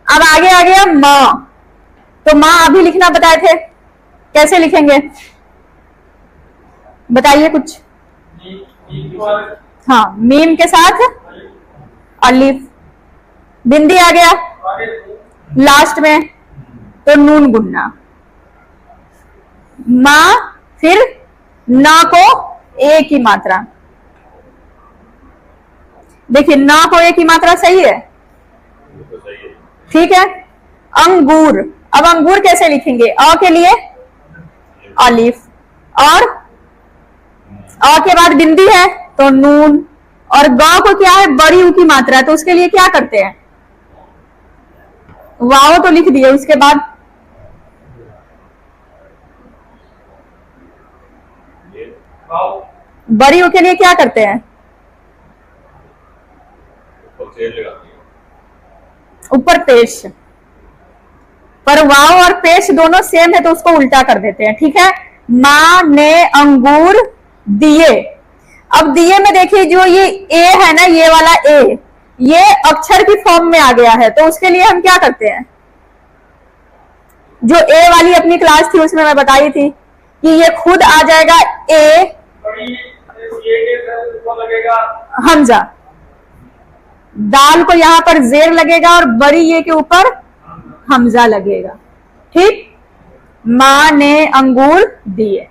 अब आगे आ गया माँ, तो माँ अभी लिखना बताए थे, कैसे लिखेंगे बताइए कुछ। हाँ, मीम के साथ अलिफ, बिंदी आ गया लास्ट में तो नून गुन्ना, माँ फिर ना को ए की मात्रा। देखिए ना को ए की मात्रा सही है, ठीक है। अंगूर, अब अंगूर कैसे लिखेंगे, अ के लिए अलिफ, और अ के बाद बिंदी है तो नून, और ग को क्या है बड़ी ऊ की मात्रा है, तो उसके लिए क्या करते हैं, वाव तो लिख दिए, उसके बाद बड़ी ऊ के लिए क्या करते हैं, ऊपर पेश, पर वाव और पेश दोनों सेम है तो उसको उल्टा कर देते हैं, ठीक है। माँ ने अंगूर दिए, अब दिए में देखिए जो ये ए है ना, ये वाला ए, ये अक्षर की फॉर्म में आ गया है, तो उसके लिए हम क्या करते हैं, जो ए वाली अपनी क्लास थी उसमें मैं बताई थी कि ये खुद आ जाएगा ए, हमजा, दाल को यहां पर जेर लगेगा और बड़ी ये के ऊपर हमजा लगेगा, ठीक। माँ ने अंगूर दिए।